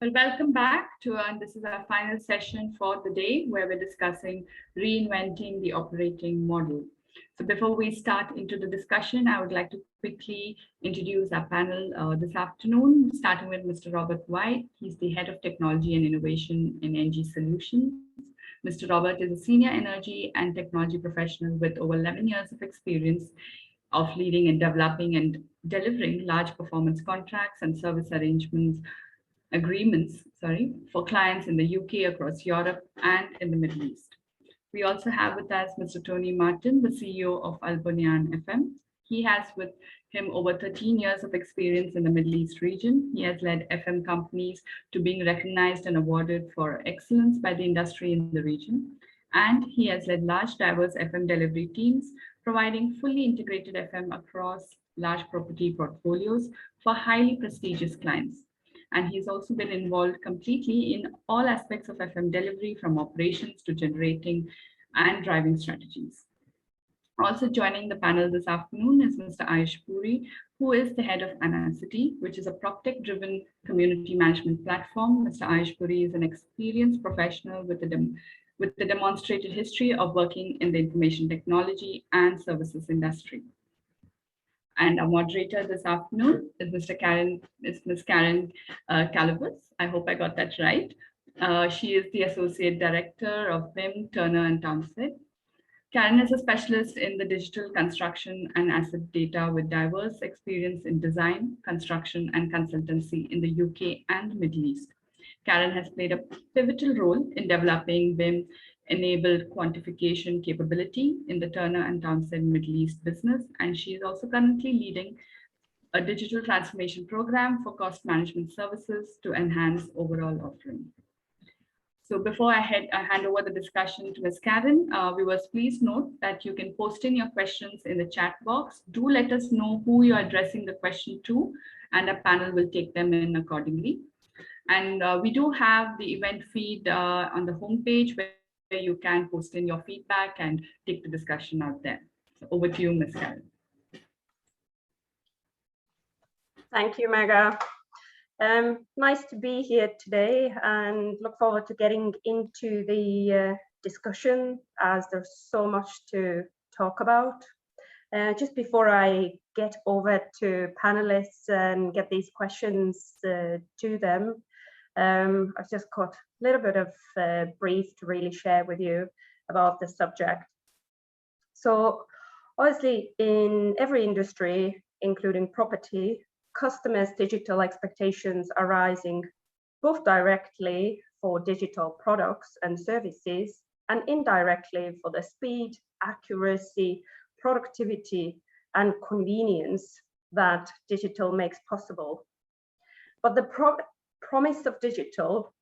Well, welcome back to, and this is our final session for the day where we're discussing reinventing the operating model. So before we start into the discussion, I would like to quickly introduce our panel this afternoon, starting with Mr. Robert White. He's the Head of Technology and Innovation in Engie Solutions. Mr. Robert is a senior energy and technology professional with over 11 years of experience of leading and developing and delivering large performance contracts and service agreements for clients in the UK, across Europe, and in the Middle East. We also have with us Mr. Tony Martin, the CEO of Bonian FM. He has with him over 13 years of experience in the Middle East region. He has led FM companies to being recognized and awarded for excellence by the industry in the region. And he has led large, diverse FM delivery teams, providing fully integrated FM across large property portfolios for highly prestigious clients. And he's also been involved completely in all aspects of FM delivery, from operations to generating and driving strategies. Also joining the panel this afternoon is Mr. Aayush Puri, who is the head of ANACITY, which is a PropTech-driven community management platform. Mr. Aayush Puri is an experienced professional with the demonstrated history of working in the information technology and services industry. And our moderator this afternoon is Ms. Kaarin Kalavus. I hope I got that right. She is the Associate Director of BIM, Turner and Townsend. Kaarin is a specialist in the digital construction and asset data with diverse experience in design, construction, and consultancy in the UK and Middle East. Kaarin has played a pivotal role in developing BIM enabled quantification capability in the Turner and Townsend Middle East business, and she is also currently leading a digital transformation program for cost management services to enhance overall offering. So before I hand over the discussion to Ms. Kaarin, viewers, please note that you can post in your questions in the chat box. Do let us know who you are addressing the question to, and a panel will take them in accordingly. And we do have the event feed on the homepage where you can post in your feedback and take the discussion out there. So over to you, Ms. Kaarin. Thank you, Megha. Nice to be here today and look forward to getting into the discussion, as there's so much to talk about. Just before I get over to panelists and get these questions to them, I've just got a little bit of brief to really share with you about the subject. So obviously in every industry, including property, customers' digital expectations are rising, both directly for digital products and services and indirectly for the speed, accuracy, productivity, and convenience that digital makes possible. But the promise of digital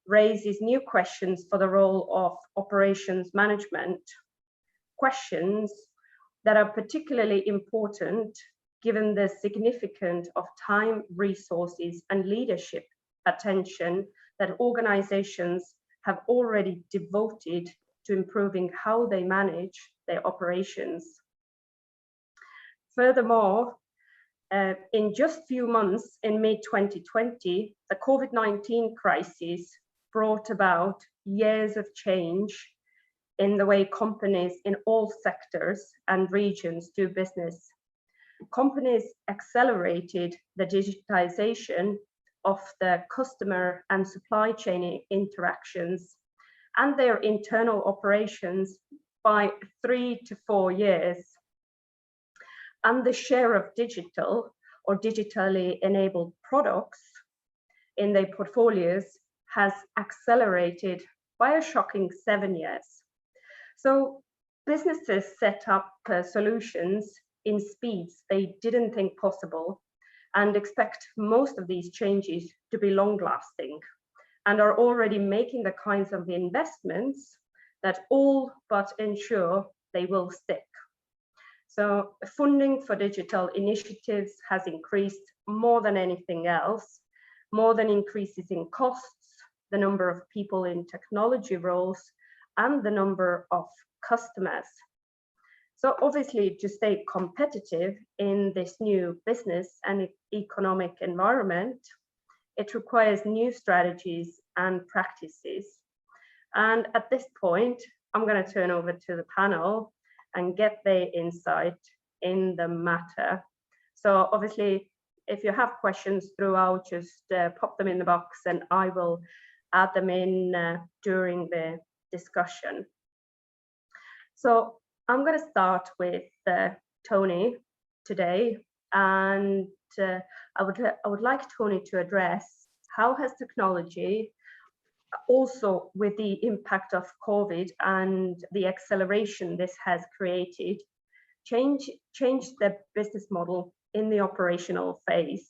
raises new questions for the role of operations management, questions that are particularly important given the significance of time, resources, and leadership attention that organizations have already devoted to improving how they manage their operations. Furthermore, in just few months in mid-2020, the COVID-19 crisis brought about years of change in the way companies in all sectors and regions do business. Companies accelerated the digitization of the customer and supply chain interactions and their internal operations by 3 to 4 years. And the share of digital or digitally enabled products in their portfolios has accelerated by a shocking 7 years. So businesses set up solutions in speeds they didn't think possible and expect most of these changes to be long-lasting, and are already making the kinds of investments that all but ensure they will stick. So funding for digital initiatives has increased more than anything else, more than increases in costs, the number of people in technology roles, and the number of customers. So obviously, to stay competitive in this new business and economic environment, It requires new strategies and practices. And at this point, I'm going to turn over to the panel and get their insight in the matter. So obviously, if you have questions throughout, just pop them in the box and I will add them in during the discussion. So I'm going to start with Tony today, and I would like Tony to address how has technology, also with the impact of COVID and the acceleration this has created, changed the business model in the operational phase,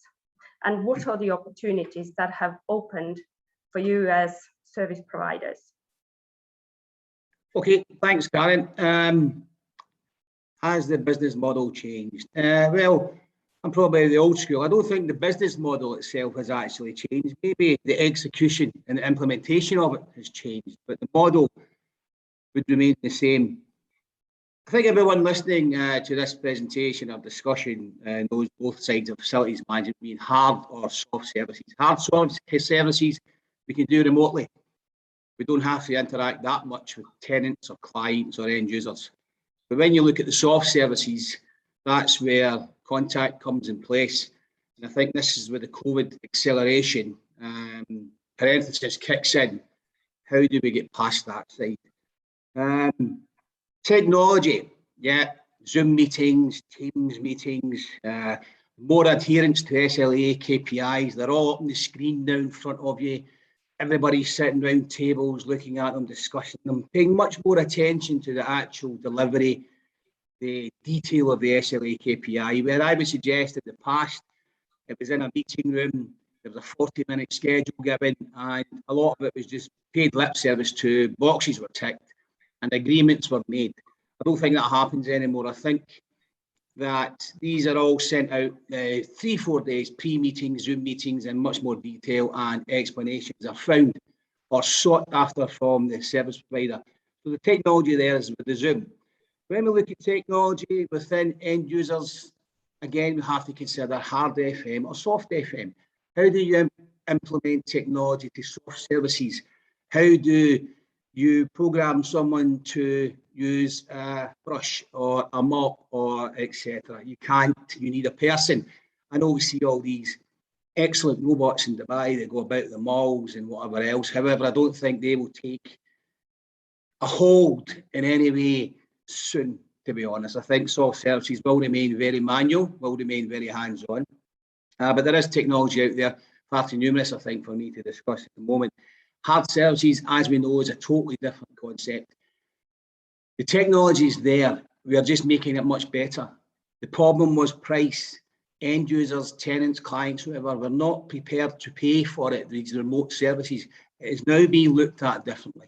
and what are the opportunities that have opened for you as service providers? Okay, thanks, Kaarin. Has the business model changed? Well, I'm probably the old school. I don't think the business model itself has actually changed. Maybe the execution and the implementation of it has changed, but the model would remain the same. I think everyone listening to this presentation or discussion knows both sides of facilities management being hard or soft services. Hard services we can do remotely. We don't have to interact that much with tenants or clients or end users. But when you look at the soft services, that's where contact comes in place. And I think this is where the COVID acceleration, parenthesis kicks in. How do we get past that side? Technology, yeah, Zoom meetings, Teams meetings, more adherence to SLA KPIs. They're all up on the screen now in front of you. Everybody's sitting around tables, looking at them, discussing them, paying much more attention to the actual delivery, the detail of the SLA KPI, where I would suggest in the past, it was in a meeting room, there was a 40-minute schedule given, and a lot of it was just paid lip service to, boxes were ticked, and agreements were made. I don't think that happens anymore. I think that these are all sent out 3-4 days, pre-meetings, Zoom meetings in much more detail, and explanations are found or sought after from the service provider. So the technology there is with the Zoom. When we look at technology within end users, again, we have to consider hard FM or soft FM. How do you implement technology to soft services? How do you program someone to use a brush or a mop or etc.? You can't, you need a person. I know we see all these excellent robots in Dubai that go about the malls and whatever else. However, I don't think they will take a hold in any way soon, to be honest. I think soft services will remain very manual, will remain very hands-on. But there is technology out there, far too numerous, I think, for me to discuss at the moment. Hard services, as we know, is a totally different concept. The technology is there. We are just making it much better. The problem was price. End users, tenants, clients, whoever, were not prepared to pay for it, these remote services. It is now being looked at differently.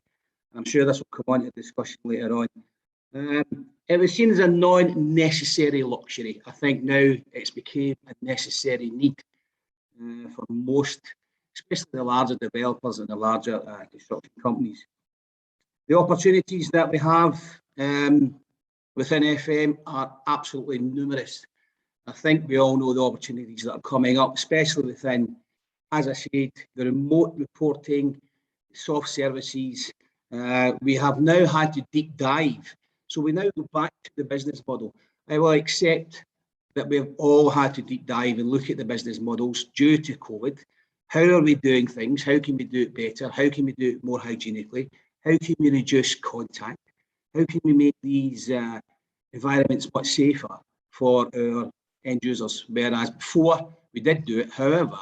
I'm sure this will come on to discussion later on. It was seen as a non-necessary luxury. I think now it's become a necessary need for most, especially the larger developers and the larger construction companies. The opportunities that we have within FM are absolutely numerous. I think we all know the opportunities that are coming up, especially within, as I said, the remote reporting, soft services. We have now had to deep dive. So we now go back to the business model. I will accept that we've all had to deep dive and look at the business models due to COVID. How are we doing things? How can we do it better? How can we do it more hygienically? How can we reduce contact? How can we make these environments much safer for our end users? Whereas before we did do it, however,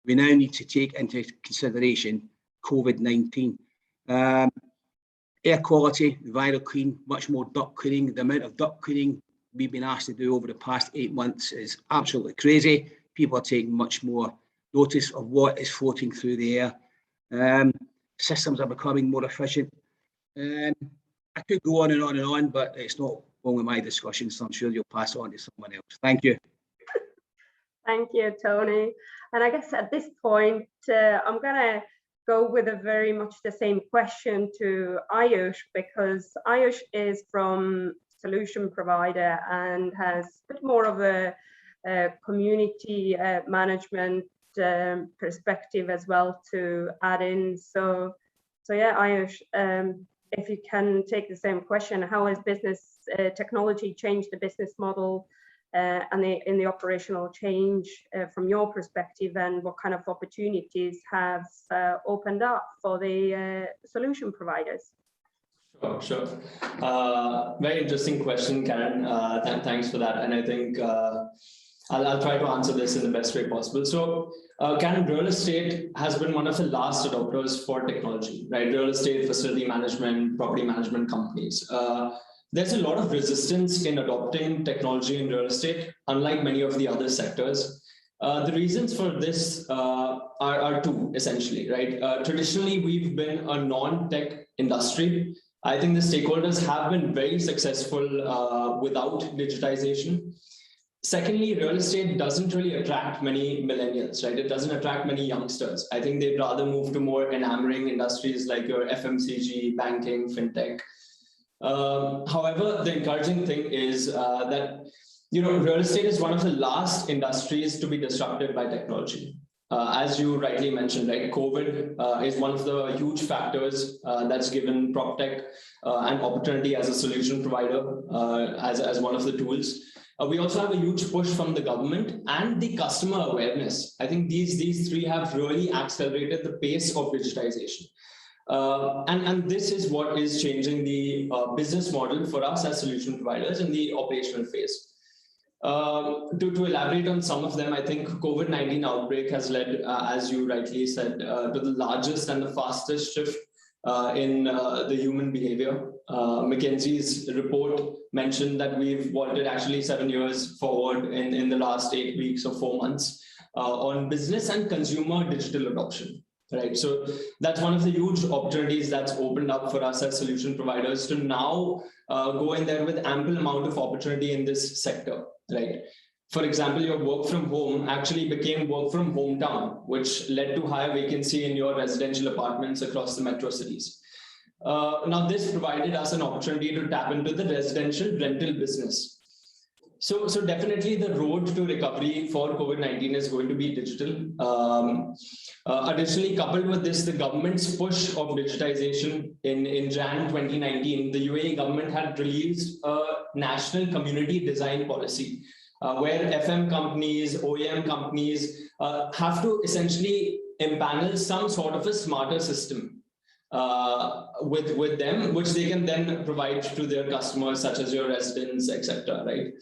we now need to take into consideration COVID-19. Air quality, viral clean, much more duct cleaning. The amount of duct cleaning we've been asked to do over the past 8 months is absolutely crazy. People are taking much more notice of what is floating through the air. Systems are becoming more efficient. I could go on and on and on, but it's not only my discussion, so I'm sure you'll pass it on to someone else. Thank you. Thank you, Tony. And I guess at this point, I'm going to go with a very much the same question to Aayush, because Aayush is from solution provider and has a bit more of a community management perspective as well to add in. So yeah, Aayush, if you can take the same question, how has business technology changed the business model and in the operational change from your perspective, and what kind of opportunities have opened up for the solution providers? Sure. Very interesting question, Kaarin. Thanks for that. And I think I'll try to answer this in the best way possible. So, Kaarin, real estate has been one of the last adopters for technology, right? Real estate, facility management, property management companies. There's a lot of resistance in adopting technology in real estate, unlike many of the other sectors. The reasons for this are two, essentially, right? Traditionally, we've been a non-tech industry. I think the stakeholders have been very successful without digitization. Secondly, real estate doesn't really attract many millennials, right? It doesn't attract many youngsters. I think they'd rather move to more enamoring industries like your FMCG, banking, fintech. However, the encouraging thing is that real estate is one of the last industries to be disrupted by technology. As you rightly mentioned, right, COVID is one of the huge factors that's given PropTech an opportunity as a solution provider, as one of the tools. We also have a huge push from the government and the customer awareness. I think these three have really accelerated the pace of digitization. And this is what is changing the business model for us as solution providers in the operational phase. To elaborate on some of them, I think COVID-19 outbreak has led, as you rightly said, to the largest and the fastest shift in the human behavior. McKinsey's report mentioned that we've vaulted actually 7 years forward in the last 8 weeks or 4 months on business and consumer digital adoption. Right, so that's one of the huge opportunities that's opened up for us as solution providers to now go in there with ample amount of opportunity in this sector. Right. For example, your work from home actually became work from hometown, which led to higher vacancy in your residential apartments across the metro cities. Now, this provided us an opportunity to tap into the residential rental business. So definitely the road to recovery for COVID-19 is going to be digital. Additionally, coupled with this, the government's push of digitization in Jan 2019, the UAE government had released a national community design policy where FM companies, OEM companies have to essentially empanel some sort of a smarter system with them, which they can then provide to their customers, such as your residents, etc. Right.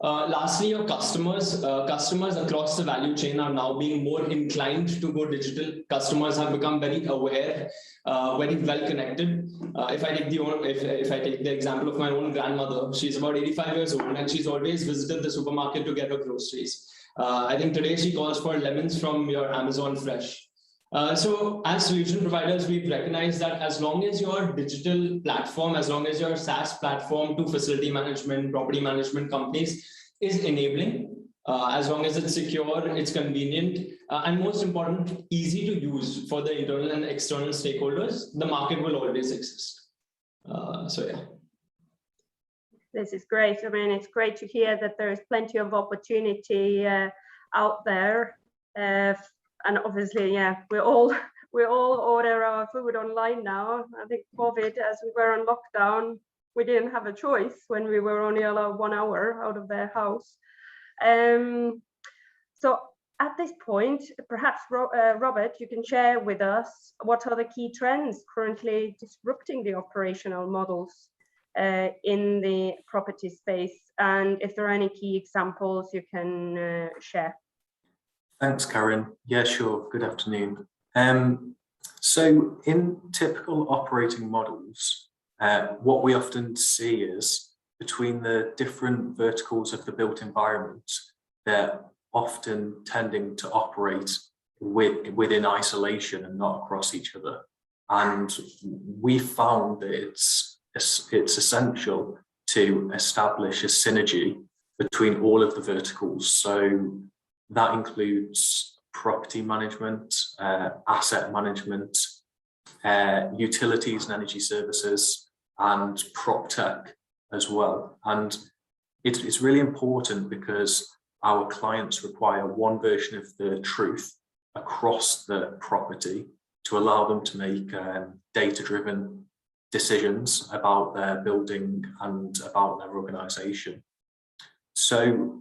Lastly, your customers across the value chain are now being more inclined to go digital. Customers have become very aware, very well connected. If I take the example of my own grandmother, she's about 85 years old and she's always visited the supermarket to get her groceries. I think today she calls for lemons from your Amazon Fresh. So as solution providers, we've recognized that as long as your digital platform, as long as your SaaS platform to facility management, property management companies is enabling, as long as it's secure, it's convenient, and most important, easy to use for the internal and external stakeholders, the market will always exist. So yeah. This is great. I mean, it's great to hear that there is plenty of opportunity out there. And obviously, yeah, we all order our food online now. I think COVID, as we were on lockdown, we didn't have a choice when we were only allowed 1 hour out of their house. So at this point, perhaps Robert, you can share with us what are the key trends currently disrupting the operational models in the property space, and if there are any key examples you can share. Thanks, Kaarin. Yeah, sure. Good afternoon. So in typical operating models, what we often see is between the different verticals of the built environment, they're often tending to operate within isolation and not across each other. And we found that it's essential to establish a synergy between all of the verticals. So that includes property management, asset management, utilities and energy services, and prop tech as well. And it's really important because our clients require one version of the truth across the property to allow them to make data-driven decisions about their building and about their organisation. So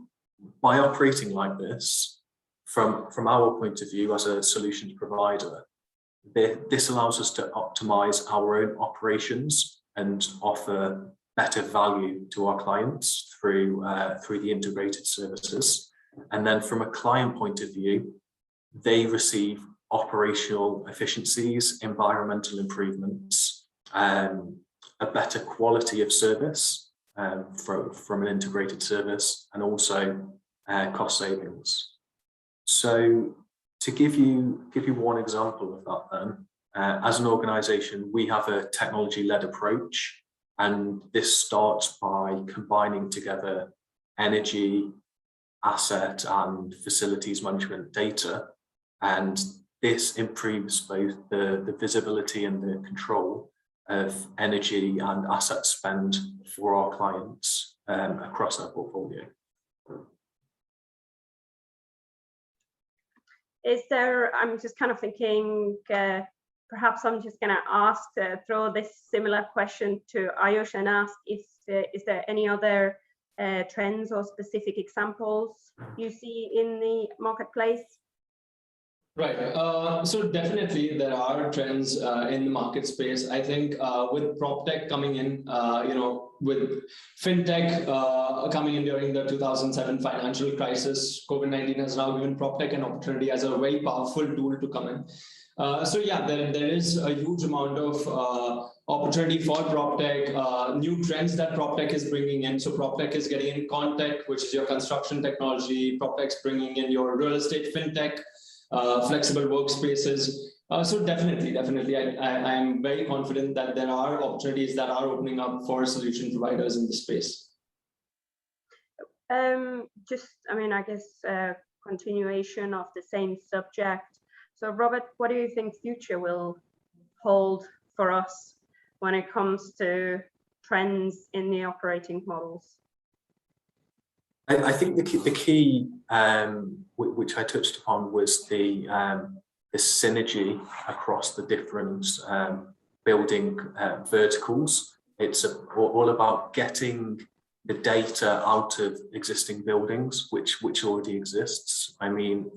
by operating like this, from our point of view as a solutions provider, this allows us to optimize our own operations and offer better value to our clients through the integrated services. And then from a client point of view, they receive operational efficiencies, environmental improvements, a better quality of service from an integrated service, and also cost savings. So to give you one example of that then, as an organisation, we have a technology-led approach, and this starts by combining together energy, asset and facilities management data, and this improves both the visibility and the control of energy and asset spend for our clients across our portfolio. Is there, I'm just kind of thinking, perhaps I'm just going to throw this similar question to Aayush and ask if is there any other trends or specific examples you see in the marketplace? Right. So definitely there are trends in the market space. I think with PropTech coming in, with FinTech coming in during the 2007 financial crisis, COVID-19 has now given PropTech an opportunity as a very powerful tool to come in. So yeah, there is a huge amount of opportunity for PropTech, new trends that PropTech is bringing in. So PropTech is getting in ConTech, which is your construction technology. PropTech's bringing in your real estate FinTech, flexible workspaces. So definitely, I'm very confident that there are opportunities that are opening up for solution providers in this space. I guess continuation of the same subject. So Robert, what do you think future will hold for us when it comes to trends in the operating models? I think the key which I touched upon was the synergy across the different building verticals. It's all about getting the data out of existing buildings, which already exists. I mean,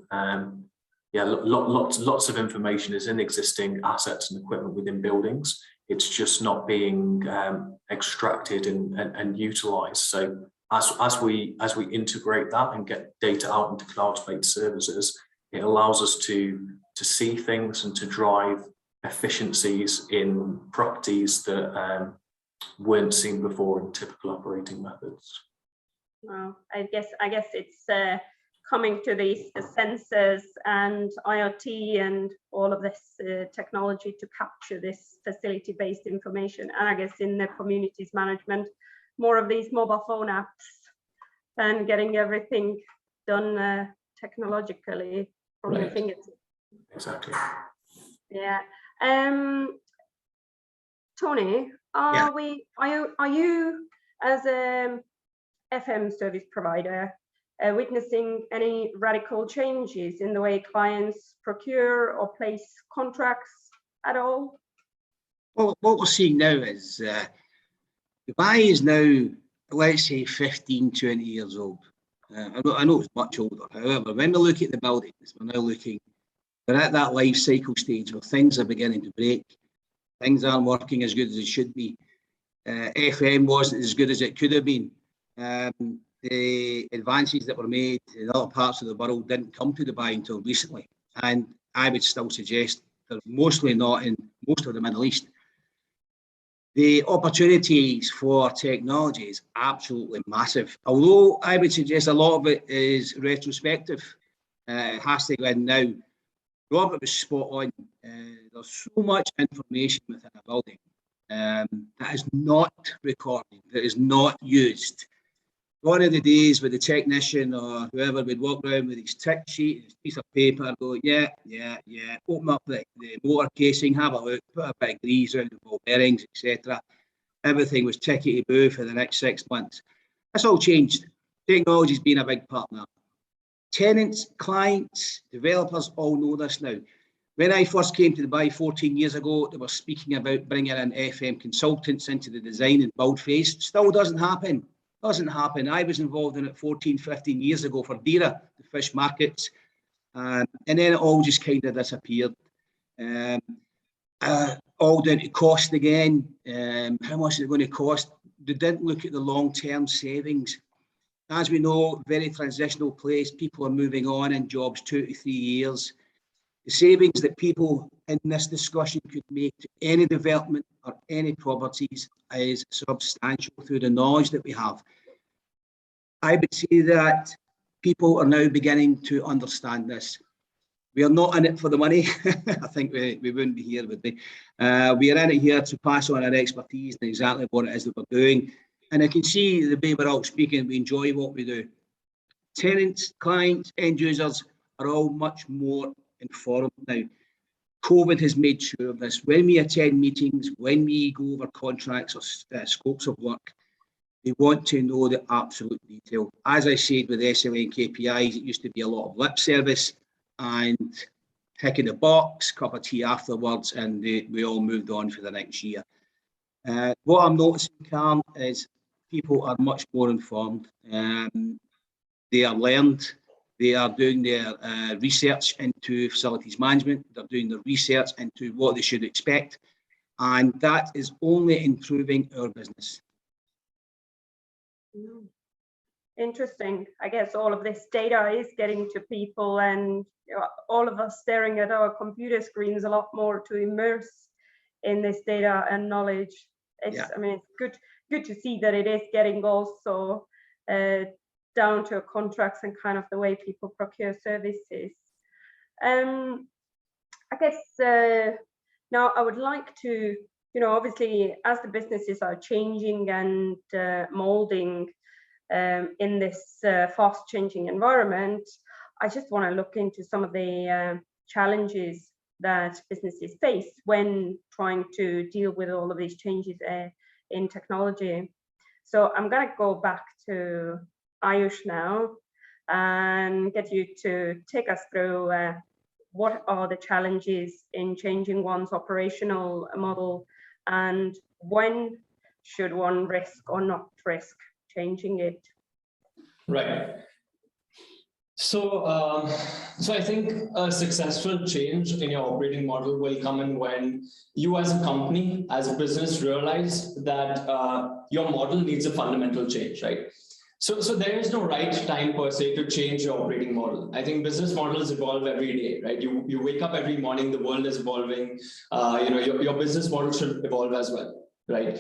lots of information is in existing assets and equipment within buildings. It's just not being extracted and utilized. So as we integrate that and get data out into cloud-based services, it allows us to see things and to drive efficiencies in properties that weren't seen before in typical operating methods. Well, I guess it's coming to the sensors and IoT and all of this technology to capture this facility-based information. And I guess in the communities management, more of these mobile phone apps and getting everything done technologically from your fingertips. Exactly. Yeah. Tony, are you as a FM service provider witnessing any radical changes in the way clients procure or place contracts at all? Well, what we're seeing now is Dubai is now, let's say, 15, 20 years old. I know it's much older. However, when we look at the buildings, we're at that life cycle stage where things are beginning to break. Things aren't working as good as it should be. FM wasn't as good as it could have been. The advances that were made in other parts of the world didn't come to Dubai until recently. And I would still suggest they're mostly not in most of the Middle East. The opportunities for technology is absolutely massive. Although I would suggest a lot of it is retrospective. It has to go in now. Robert was spot on. There's so much information within a building that is not recorded, that is not used. One of the days with the technician or whoever would walk around with his tick sheet, his piece of paper, go, yeah, open up the motor casing, have a look, put a bit of grease around the ball bearings, etc. Everything was tickety-boo for the next 6 months. That's all changed. Technology's been a big part of that. Tenants, clients, developers all know this now. When I first came to Dubai 14 years ago, they were speaking about bringing in FM consultants into the design and build phase. Still doesn't happen. Doesn't happen. I was involved in it 14, 15 years ago for Dira, the fish markets. And then it all just kind of disappeared. All down to cost again. How much is it going to cost? They didn't look at the long-term savings. As we know, very transitional place. People are moving on in jobs 2 to 3 years. The savings that people in this discussion could make to any development or any properties is substantial through the knowledge that we have. I would say that people are now beginning to understand this. We are not in it for the money. I think we wouldn't be here, would we? We are in it here to pass on our expertise and exactly what it is that we're doing. And I can see the way we're all speaking, we enjoy what we do. Tenants, clients, end users are all much more informed now. COVID has made sure of this. When we attend meetings, when we go over contracts or scopes of work, they want to know the absolute detail. As I said with SLA and KPIs, it used to be a lot of lip service and ticking the box, cup of tea afterwards, and we all moved on for the next year. What I'm noticing, Kaarin, is people are much more informed. They are learned. They are doing their research into facilities management. They're doing the research into what they should expect. And that is only improving our business. Interesting. I guess all of this data is getting to people, and all of us staring at our computer screens a lot more to immerse in this data and knowledge. I mean, it's good to see that it is getting also down to contracts and kind of the way people procure services. I guess now I would like to, obviously as the businesses are changing and molding in this fast changing environment, I just want to look into some of the challenges that businesses face when trying to deal with all of these changes in technology. So I'm going to go back to Aayush now and get you to take us through what are the challenges in changing one's operational model, and when should one risk or not risk changing it? Right. So I think a successful change in your operating model will come in when you as a company, as a business, realize that your model needs a fundamental change, right? So there is no right time per se to change your operating model. I think business models evolve every day, right? You wake up every morning, the world is evolving. Your business model should evolve as well, right?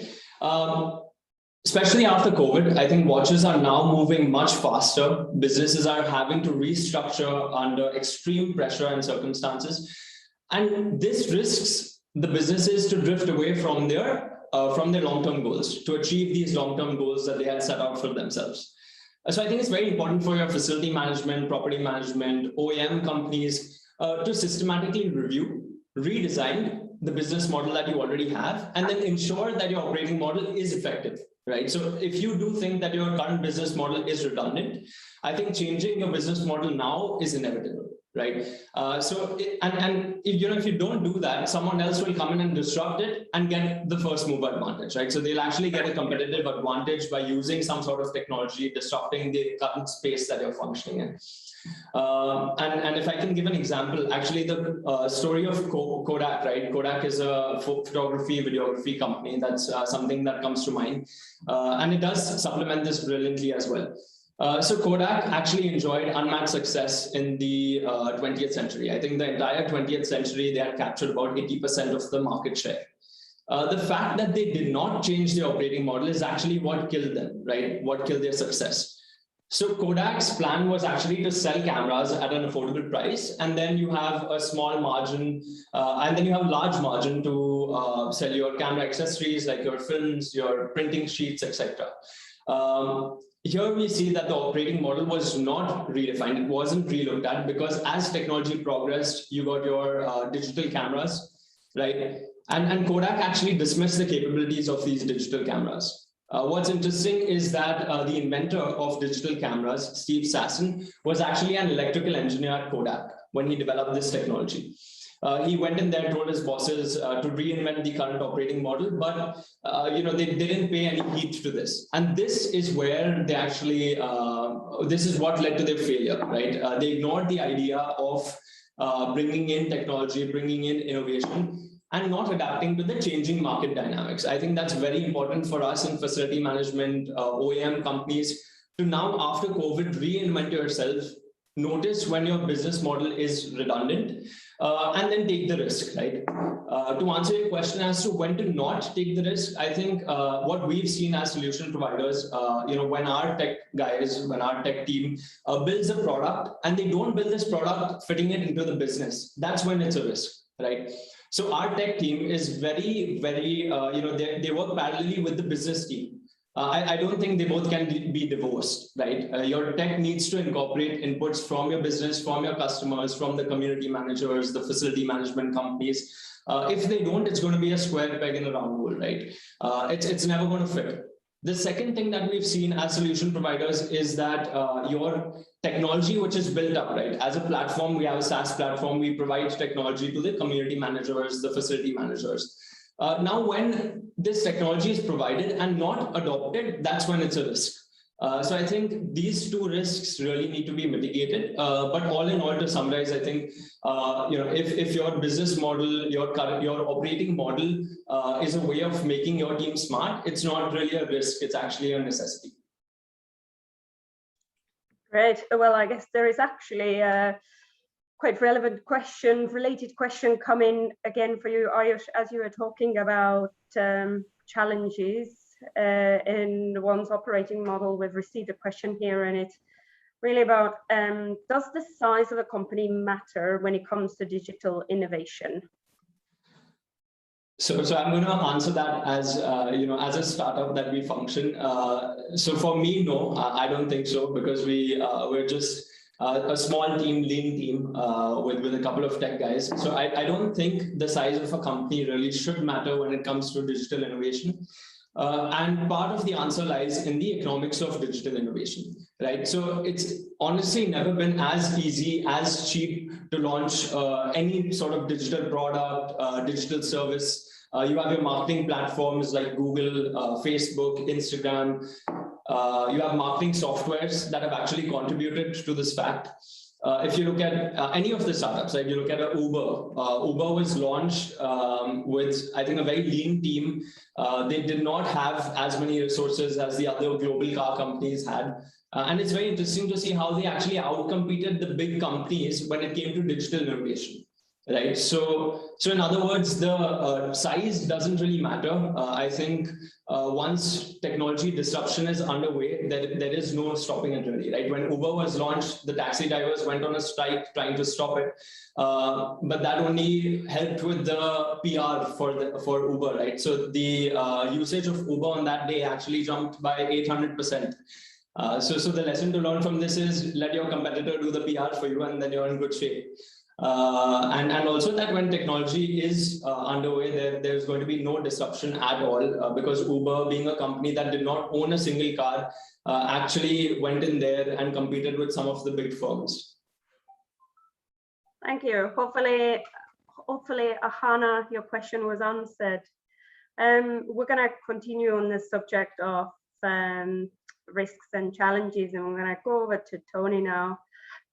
Especially after COVID, I think watches are now moving much faster. Businesses are having to restructure under extreme pressure and circumstances. And this risks the businesses to drift away from their long-term goals, to achieve these long-term goals that they had set out for themselves. So I think it's very important for your facility management, property management, OEM companies to systematically review, redesign the business model that you already have, and then ensure that your operating model is effective. Right. So if you do think that your current business model is redundant, I think changing your business model now is inevitable. Right. If you don't do that, someone else will come in and disrupt it and get the first mover advantage. Right. So they'll actually get a competitive advantage by using some sort of technology, disrupting the current space that you're functioning in. And if I can give an example, actually the story of Kodak, right? Kodak is a photography, videography company. That's something that comes to mind. And it does supplement this brilliantly as well. So Kodak actually enjoyed unmatched success in the 20th century. I think the entire 20th century, they had captured about 80% of the market share. The fact that they did not change their operating model is actually what killed them, right? What killed their success. So Kodak's plan was actually to sell cameras at an affordable price, and then you have a small margin, and then you have large margin to sell your camera accessories like your films, your printing sheets, etc. Here we see that the operating model was not redefined, it wasn't relooked at, because as technology progressed, you got your digital cameras, right? And Kodak actually dismissed the capabilities of these digital cameras. What's interesting is that the inventor of digital cameras, Steve Sasson, was actually an electrical engineer at Kodak when he developed this technology. He went in there, told his bosses to reinvent the current operating model, but they didn't pay any heed to this. And this is where they actually, this is what led to their failure, right? They ignored the idea of bringing in technology, bringing in innovation, and not adapting to the changing market dynamics. I think that's very important for us in facility management, OEM companies, to now, after COVID, reinvent yourself, notice when your business model is redundant, and then take the risk, right? To answer your question as to when to not take the risk, I think what we've seen as solution providers, when our tech guys, when our tech team builds a product and they don't build this product fitting it into the business, that's when it's a risk, right? So our tech team is very, very, they work parallelly with the business team. I don't think they both can be divorced, right? Your tech needs to incorporate inputs from your business, from your customers, from the community managers, the facility management companies. If they don't, it's going to be a square peg in a round hole, right? It's never going to fit. The second thing that we've seen as solution providers is that your technology, which is built up, right? As a platform, we have a SaaS platform, we provide technology to the community managers, the facility managers. Now, when this technology is provided and not adopted, that's when it's a risk. So I think these two risks really need to be mitigated. But all in all, to summarize, I think if your business model, your operating model is a way of making your team smart, it's not really a risk; it's actually a necessity. Great. Well, I guess there is actually a quite relevant question, related question coming again for you, Aayush, as you were talking about challenges in one's operating model. We've received a question here, and it's really about, does the size of a company matter when it comes to digital innovation? So I'm going to answer that as as a startup that we function. So for me, no, I don't think so, because we're just a small team, lean team with a couple of tech guys. So I don't think the size of a company really should matter when it comes to digital innovation. And part of the answer lies in the economics of digital innovation, right? So it's honestly never been as easy, as cheap to launch any sort of digital product, digital service. You have your marketing platforms like Google, Facebook, Instagram. You have marketing softwares that have actually contributed to this fact. If you look at any of the startups, like you look at Uber. Uber was launched with, I think, a very lean team. They did not have as many resources as the other global car companies had. And it's very interesting to see how they actually outcompeted the big companies when it came to digital innovation. Right. So in other words, the size doesn't really matter. I think once technology disruption is underway, there is no stopping it really. Right. When Uber was launched, the taxi drivers went on a strike trying to stop it, but that only helped with the PR for Uber. Right. So the usage of Uber on that day actually jumped by 800%. So the lesson to learn from this is let your competitor do the PR for you, and then you're in good shape. And also that when technology is underway, there's going to be no disruption at all, because Uber, being a company that did not own a single car, actually went in there and competed with some of the big firms. Thank you. Hopefully, Ahana, your question was answered. We're going to continue on this subject of risks and challenges, and we're going to go over to Tony now.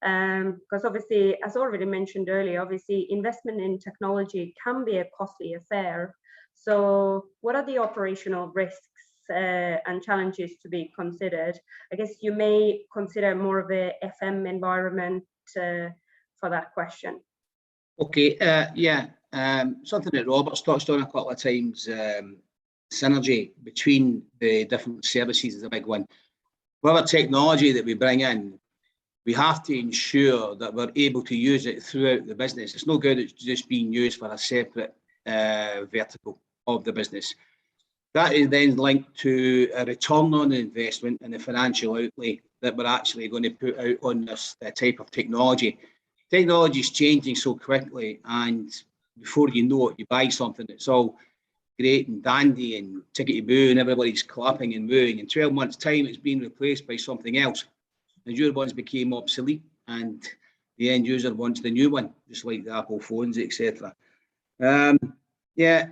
Because obviously, as already mentioned earlier, obviously investment in technology can be a costly affair. So what are the operational risks and challenges to be considered? I guess you may consider more of a FM environment for that question. Okay, something that Robert's touched on a couple of times, synergy between the different services is a big one. Whatever technology that we bring in, we have to ensure that we're able to use it throughout the business. It's no good it's just being used for a separate vertical of the business. That is then linked to a return on investment and the financial outlay that we're actually going to put out on this type of technology. Technology is changing so quickly, and before you know it, you buy something that's all great and dandy and tickety boo and everybody's clapping and mooing. In 12 months' time, it's been replaced by something else. And your ones became obsolete, and the end user wants the new one, just like the Apple phones, etc. Yeah,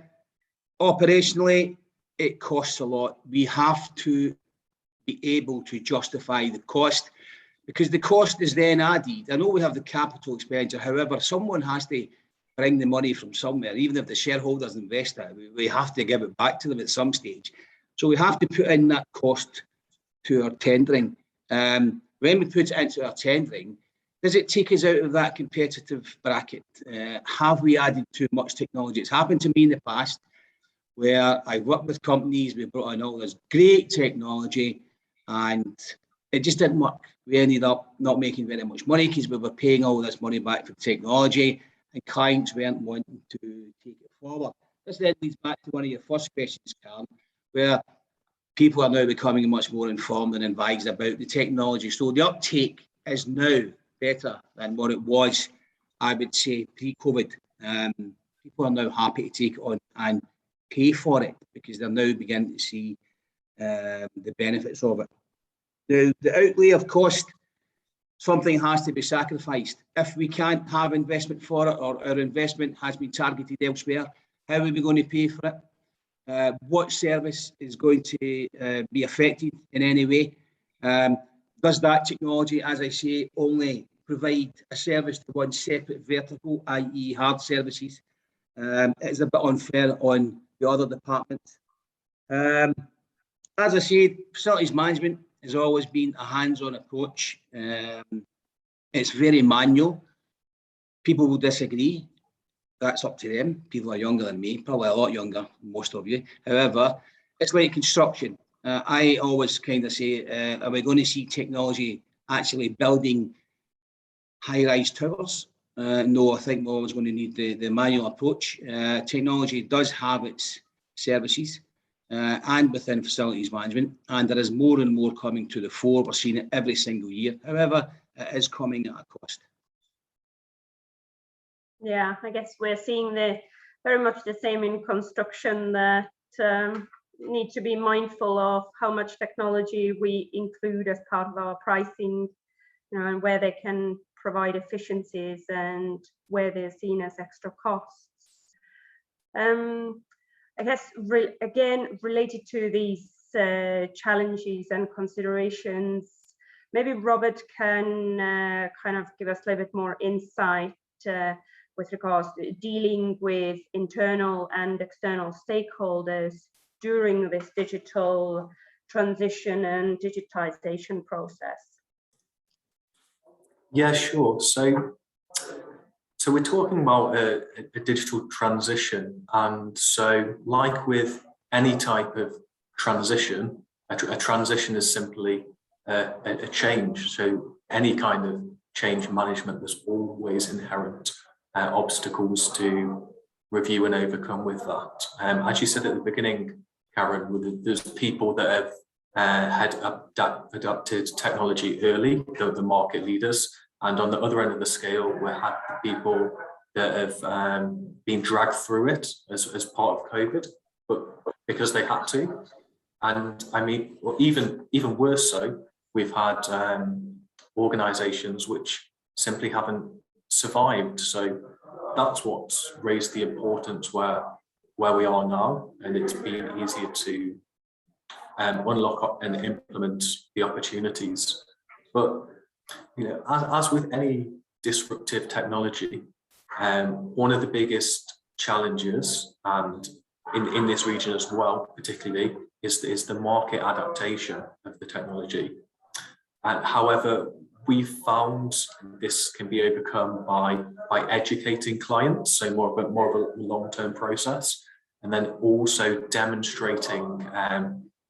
operationally, it costs a lot. We have to be able to justify the cost, because the cost is then added. I know we have the capital expenditure, however, someone has to bring the money from somewhere. Even if the shareholders invest it, we have to give it back to them at some stage. So we have to put in that cost to our tendering. When we put it into our tendering, does it take us out of that competitive bracket? Have we added too much technology? It's happened to me in the past where I worked with companies, we brought in all this great technology, and it just didn't work. We ended up not making very much money because we were paying all this money back for technology, and clients weren't wanting to take it forward. This then leads back to one of your first questions, Kaarin, where people are now becoming much more informed and advised about the technology. So the uptake is now better than what it was, I would say, pre-COVID. People are now happy to take it on and pay for it because they're now beginning to see the benefits of it. The outlay of cost, something has to be sacrificed. If we can't have investment for it, or our investment has been targeted elsewhere, how are we going to pay for it? What service is going to be affected in any way? Does that technology, as I say, only provide a service to one separate vertical, i.e. hard services? It's a bit unfair on the other departments. As I said, facilities management has always been a hands-on approach. It's very manual. People will disagree. That's up to them. People are younger than me, probably a lot younger, most of you. However, it's like construction. I always kind of say, are we going to see technology actually building high-rise towers? No, I think we're always going to need the manual approach. Technology does have its services and within facilities management, and there is more and more coming to the fore. We're seeing it every single year. However, it is coming at a cost. Yeah, I guess we're seeing very much the same in construction, that need to be mindful of how much technology we include as part of our pricing, and where they can provide efficiencies and where they're seen as extra costs. I guess, again, related to these challenges and considerations, maybe Robert can kind of give us a little bit more insight with regards to dealing with internal and external stakeholders during this digital transition and digitization process. Yeah, sure. So we're talking about a digital transition, and so like with any type of transition, a transition is simply a change. So any kind of change management, there's always inherent obstacles to review and overcome with that. As you said at the beginning, Kaarin, there's people that have adapted technology early, the market leaders. And on the other end of the scale, we had people that have been dragged through it as part of COVID, but because they had to. And I mean, well, even worse so, we've had organisations which simply haven't survived. So that's what's raised the importance where we are now, and it's been easier to unlock and implement the opportunities. But you know, as with any disruptive technology, one of the biggest challenges, and in this region as well, particularly, is the market adaptation of the technology. And however, we've found this can be overcome by educating clients, so more of a long-term process, and then also demonstrating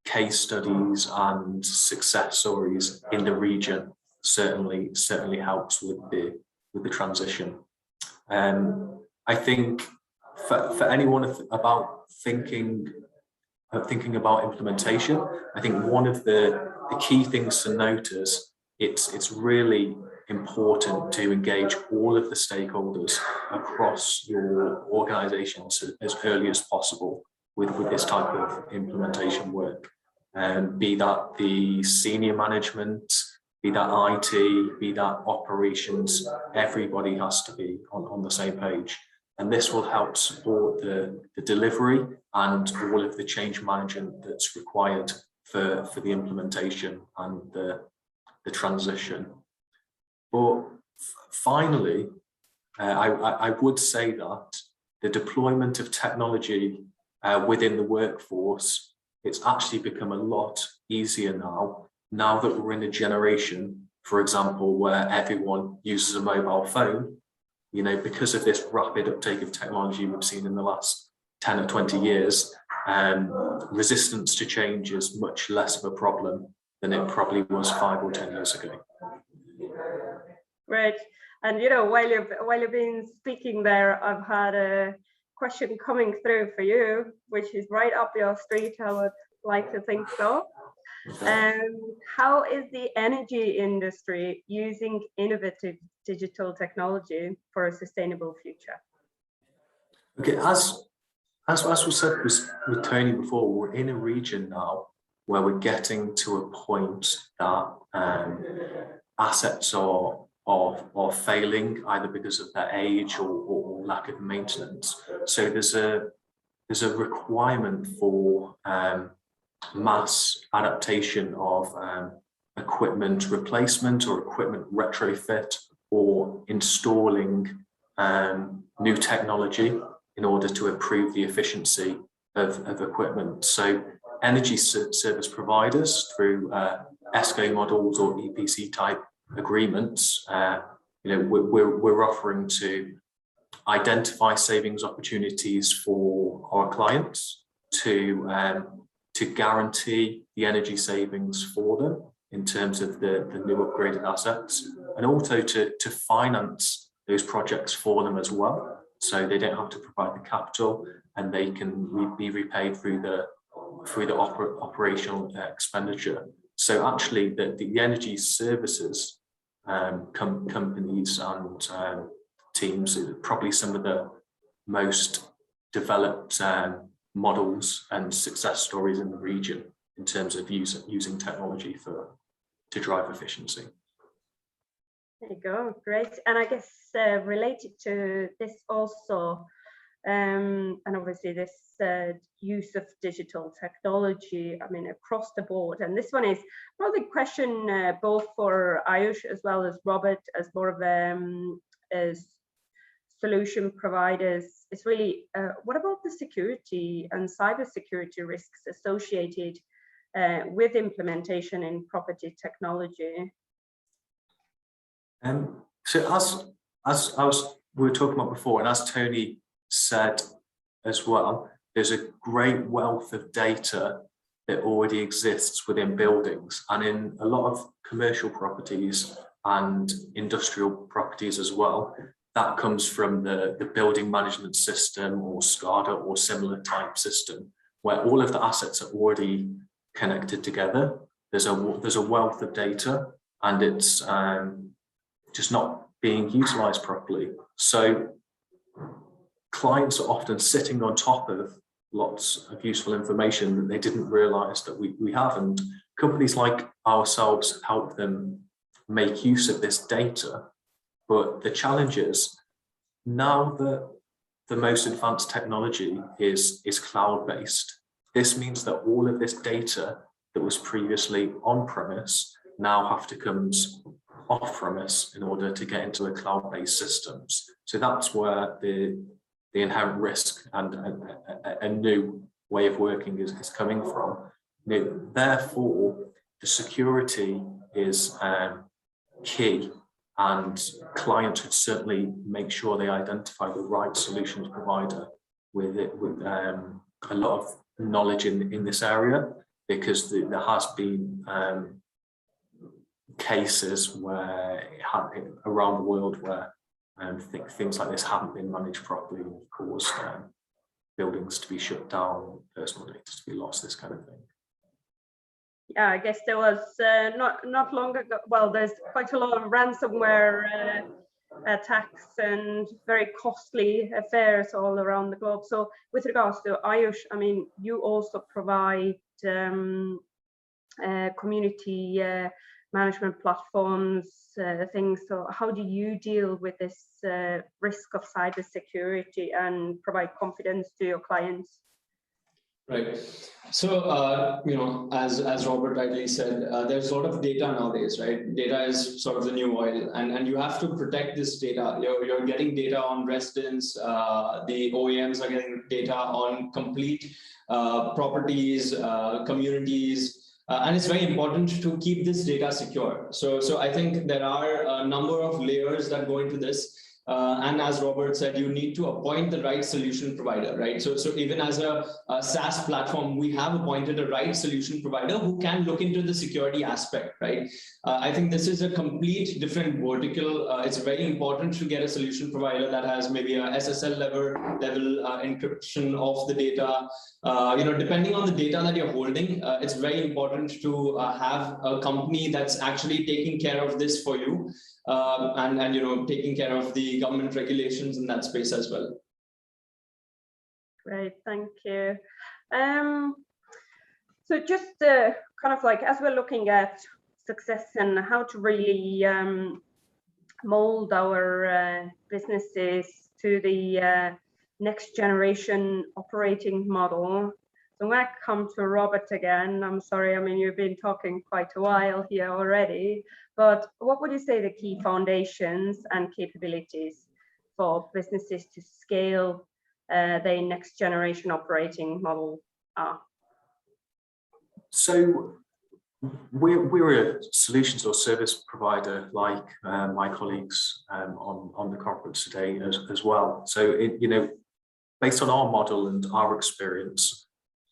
case studies and success stories in the region. Certainly helps with the transition. I think for anyone about thinking about implementation, I think one of the key things to notice, it's really important to engage all of the stakeholders across your organizations as early as possible. with this type of implementation work. Be that the senior management, be that IT, be that operations, everybody has to be on the same page. And this will help support the delivery and all of the change management that's required for the implementation and the transition. But finally, I would say that the deployment of technology within the workforce, it's actually become a lot easier now that we're in a generation, for example, where everyone uses a mobile phone. You know, because of this rapid uptake of technology we've seen in the last 10 or 20 years, resistance to change is much less of a problem than it probably was 5 or 10 years ago. Great. And you know, while you've been speaking there, I've had a question coming through for you, which is right up your street. I would like to think so. How is the energy industry using innovative digital technology for a sustainable future? Okay, as we said with Tony before, we're in a region now where we're getting to a point that assets are failing either because of their age or lack of maintenance. So there's a requirement for mass adaptation of equipment replacement or equipment retrofit or installing new technology in order to improve the efficiency of equipment. So energy service providers through ESCO models or EPC type agreements, you know, we're offering to identify savings opportunities for our clients, to guarantee the energy savings for them in terms of the new upgraded assets, and also to finance those projects for them as well, so they don't have to provide the capital and they can be repaid through the operational expenditure. So actually the energy services companies and teams are probably some of the most developed models and success stories in the region in terms of using technology to drive efficiency. There you go, great. And I guess related to this also, and obviously this use of digital technology, I mean, across the board. And this one is probably a question both for Aayush as well as Robert, as more of as solution providers. It's really, what about the security and cybersecurity risks associated with implementation in property technology? So as we were talking about before, and as Tony said as well, there's a great wealth of data that already exists within buildings, and in a lot of commercial properties and industrial properties as well. That comes from the building management system or SCADA or similar type system, where all of the assets are already connected together. There's a wealth of data, and it's just not being utilized properly. So clients are often sitting on top of lots of useful information that they didn't realize that we have, and companies like ourselves help them make use of this data. But the challenge is, now that the most advanced technology is cloud-based, this means that all of this data that was previously on-premise now have to come off-premise in order to get into the cloud-based systems. So that's where the inherent risk and a new way of working is coming from. Therefore, the security is key, and clients should certainly make sure they identify the right solutions provider with a lot of knowledge in this area, because there has been cases where around the world where things like this haven't been managed properly and caused buildings to be shut down, personal data to be lost, this kind of thing. Yeah, I guess there was not long ago, well, there's quite a lot of ransomware tax and very costly affairs all around the globe. So with regards to Aayush, I mean, you also provide community management platforms, things. So how do you deal with this risk of cybersecurity and provide confidence to your clients? Right. So, you know, as Robert rightly said, there's a lot of data nowadays, right? Data is sort of the new oil, and you have to protect this data. You're getting data on residents, the OEMs are getting data on complete properties, communities, and it's very important to keep this data secure. So I think there are a number of layers that go into this. And as Robert said, you need to appoint the right solution provider, right? So even as a SaaS platform, we have appointed a right solution provider who can look into the security aspect, right? I think this is a complete different vertical. It's very important to get a solution provider that has maybe a SSL level encryption of the data. You know, depending on the data that you're holding, it's very important to have a company that's actually taking care of this for you. And you know, taking care of the government regulations in that space as well. Great, thank you. So just kind of like, as we're looking at success and how to really mold our businesses to the next generation operating model. So I'm going to come to Robert again. I'm sorry, I mean, you've been talking quite a while here already, but what would you say the key foundations and capabilities for businesses to scale their next generation operating model are? So we're a solutions or service provider, like my colleagues on the conference today as well. So, you know, based on our model and our experience,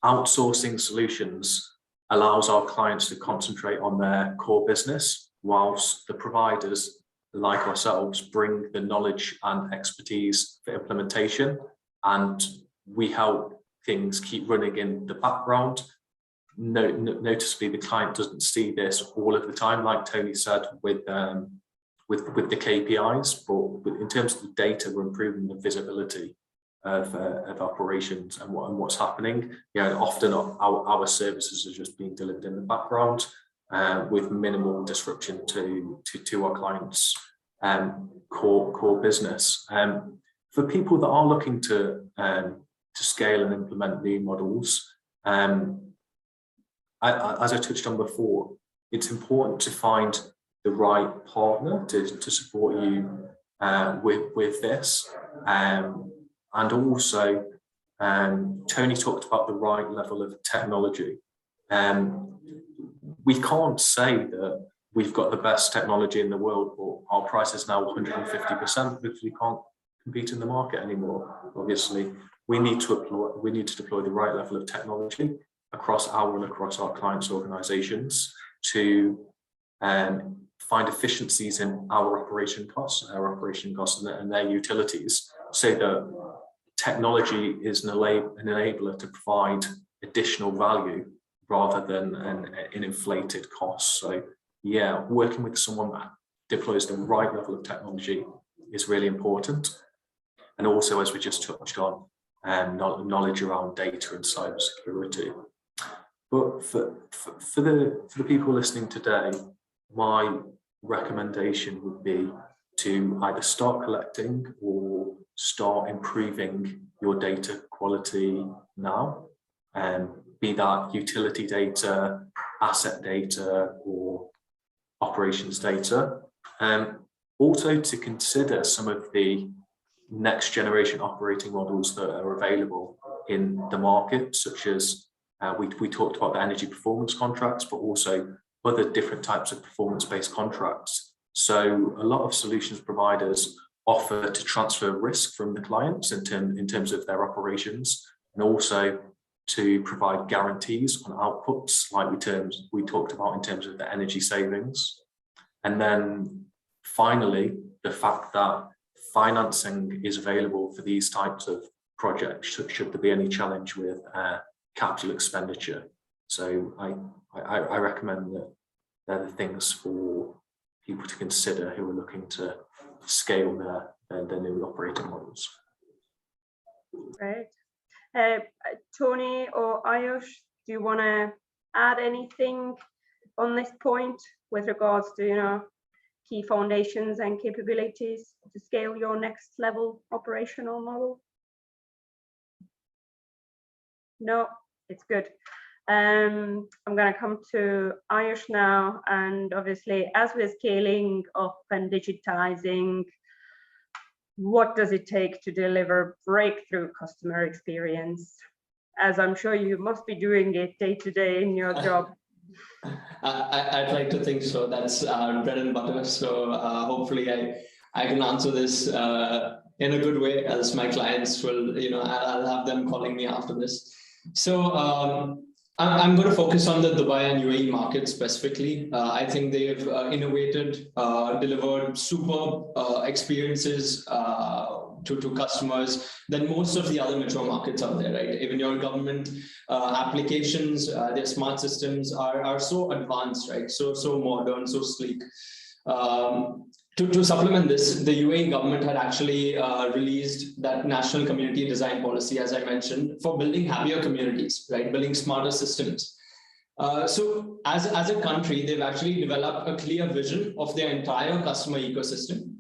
outsourcing solutions allows our clients to concentrate on their core business, whilst the providers like ourselves bring the knowledge and expertise for implementation, and we help things keep running in the background. Noticeably, the client doesn't see this all of the time, like Tony said, with the KPIs, but in terms of the data, we're improving the visibility of operations and what's happening. You know, often our services are just being delivered in the background with minimal disruption to our clients' core business. For people that are looking to scale and implement new models, as I touched on before, it's important to find the right partner to support you with this. And also, Tony talked about the right level of technology. We can't say that we've got the best technology in the world, but our price is now 150% because we can't compete in the market anymore. Obviously, we need to deploy the right level of technology across our clients' organizations to find efficiencies in our operation costs and their utilities, so that technology is an enabler to provide additional value rather than an inflated cost. So yeah, working with someone that deploys the right level of technology is really important. And also, as we just touched on, knowledge around data and cybersecurity. But for the people listening today, my recommendation would be to either start collecting or start improving your data quality now, be that utility data, asset data, or operations data. Also to consider some of the next generation operating models that are available in the market, such as we talked about the energy performance contracts, but also other different types of performance-based contracts. So a lot of solutions providers offer to transfer risk from the clients in terms of their operations, and also to provide guarantees on outputs, like we talked about in terms of the energy savings. And then finally, the fact that financing is available for these types of projects should there be any challenge with capital expenditure. So I recommend that they're the things for people to consider who are looking to scale their new operating models. Right. Tony or Aayush, do you want to add anything on this point with regards to, key foundations and capabilities to scale your next level operational model? No, it's good. I'm going to come to Aayush now, and obviously as we're scaling up and digitizing, what does it take to deliver breakthrough customer experience? As I'm sure you must be doing it day to day in your job. I'd like to think so. That's bread and butter. So hopefully I can answer this in a good way, as my clients will, I'll have them calling me after this. So I'm going to focus on the Dubai and UAE market specifically. I think they've innovated, delivered superb experiences to customers than most of the other mature markets out there, right? Even your government applications, their smart systems are so advanced, right? So modern, so sleek. To supplement this, the UAE government had actually released that national community design policy, as I mentioned, for building happier communities, right? Building smarter systems. So as a country, they've actually developed a clear vision of their entire customer ecosystem.